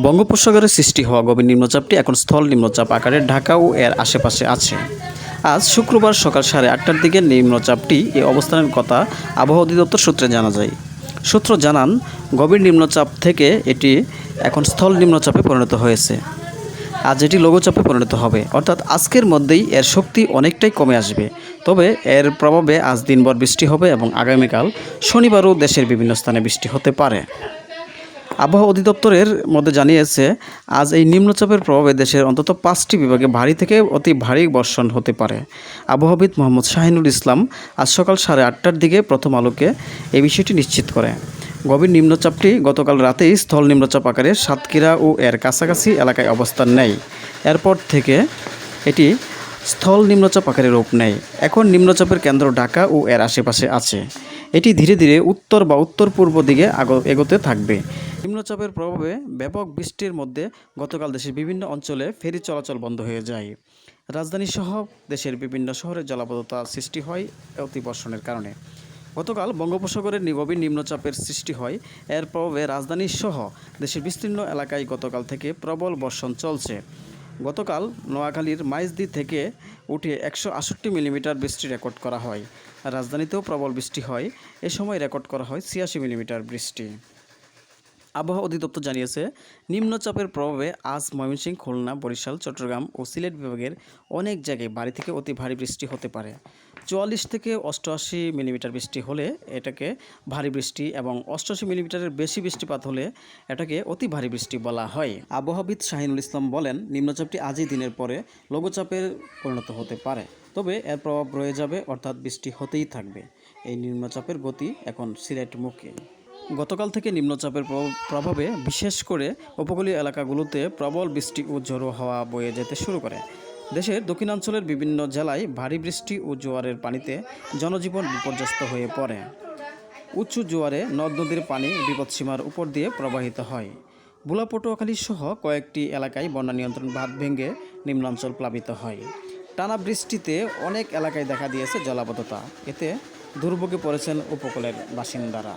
বঙ্গোপসাগরে সৃষ্টি হওয়া গভীর নিম্নচাপটি এখন স্থল নিম্নচাপ আকারে ঢাকা ও এর আশেপাশে আছে। আজ শুক্রবার সকাল 8:30টার দিকে নিম্নচাপটি এই অবস্থানের কথা আবহাওয়া অধিদপ্তর সূত্রে জানা যায়। সূত্র জানান, গভীর নিম্নচাপ থেকে এটি এখন স্থল নিম্নচাপে পরিণত হয়েছে। আজ এটি লঘুচাপে পরিণত হবে, অর্থাৎ আজকের মধ্যেই এর শক্তি অনেকটাই কমে আসবে। তবে এর প্রভাবে আজ দিনভর বৃষ্টি হবে এবং আগামীকাল শনিবারও দেশের বিভিন্ন স্থানে বৃষ্টি হতে পারে। আবহাওয়া অধিদপ্তরের মধ্যে জানিয়েছে, আজ এই নিম্নচাপের প্রভাবে দেশের অন্তত 5টি বিভাগে ভারী থেকে অতি ভারী বর্ষণ হতে পারে। আবহাওয়াবিদ মোহাম্মদ শাহিনুল ইসলাম আজ সকাল 8:30টার দিকে প্রথম আলোকে এই বিষয়টি নিশ্চিত করে। গভীর নিম্নচাপটি গতকাল রাতেই স্থল নিম্নচাপ আকারে সাতক্ষীরা ও এর কাছাকাছি এলাকায় অবস্থান নেয়। এরপর থেকে এটি স্থল নিম্নচাপ আকারে রূপ নেয়। এখন নিম্নচাপের কেন্দ্র ঢাকা ও এর আশেপাশে আছে। এটি ধীরে ধীরে উত্তর বা উত্তর পূর্ব দিকে এগোতে থাকবে। নিম্নচাপের প্রভাবে ব্যাপক বৃষ্টির মধ্যে গতকাল দেশের বিভিন্ন অঞ্চলে ফেরি চলাচল বন্ধ হয়ে যায়। রাজধানীসহ দেশের বিভিন্ন শহরে জলাবদ্ধতা সৃষ্টি হয় অতিবর্ষণের কারণে। গতকাল বঙ্গোপসাগরের গভীর নিম্নচাপের সৃষ্টি হয়। এর প্রভাবে রাজধানীসহ দেশের বিস্তীর্ণ এলাকায় গতকাল থেকে প্রবল বর্ষণ চলছে। গতকাল নোয়াখালীর মাইজদি থেকে উঠে 168 মিলিমিটার বৃষ্টি রেকর্ড করা হয়। রাজধানীতেও প্রবল বৃষ্টি হয়। এ সময় রেকর্ড করা হয় 86 মিলিমিটার বৃষ্টি। আবহাওয়া অধিদপ্তর জানিয়েছে, নিম্নচাপের প্রভাবে আজ ময়মনসিংহ, খুলনা, বরিশাল, চট্টগ্রাম ও সিলেট বিভাগের অনেক জায়গায় ভারী থেকে অতি ভারী বৃষ্টি হতে পারে। 44 থেকে 88 মিলিমিটার বৃষ্টি হলে এটাকে ভারী বৃষ্টি এবং 88 মিলিমিটারের বেশি বৃষ্টিপাত হলে এটাকে অতি ভারী বৃষ্টি বলা হয়। আবহাওয়াবিদ শাহিনুল ইসলাম বলেন, নিম্নচাপটি আজই দিনের পরে লঘুচাপে পরিণত হতে পারে। তবে এর প্রভাব রয়ে যাবে, অর্থাৎ বৃষ্টি হতেই থাকবে। এই নিম্নচাপের গতি এখন সিলেট মুখে। গতকাল থেকে নিম্নচাপের প্রভাবে বিশেষ করে উপকূলীয় এলাকাগুলোতে প্রবল বৃষ্টি ও ঝোড়ো হাওয়া বয়ে যেতে শুরু করে। দেশের দক্ষিণাঞ্চলের বিভিন্ন জেলায় ভারী বৃষ্টি ও জোয়ারের পানিতে জনজীবন বিপর্যস্ত হয়ে পড়ে। উঁচু জোয়ারে নদ নদীর পানি বিপদসীমার উপর দিয়ে প্রবাহিত হয়। ভোলা, পটুয়াখালী সহ কয়েকটি এলাকায় বন্যা নিয়ন্ত্রণ বাঁধ ভেঙে নিম্নাঞ্চল প্লাবিত হয়। টানা বৃষ্টিতে অনেক এলাকায় দেখা দিয়েছে জলাবদ্ধতা। এতে দুর্ভোগে পড়েছেন উপকূলের বাসিন্দারা।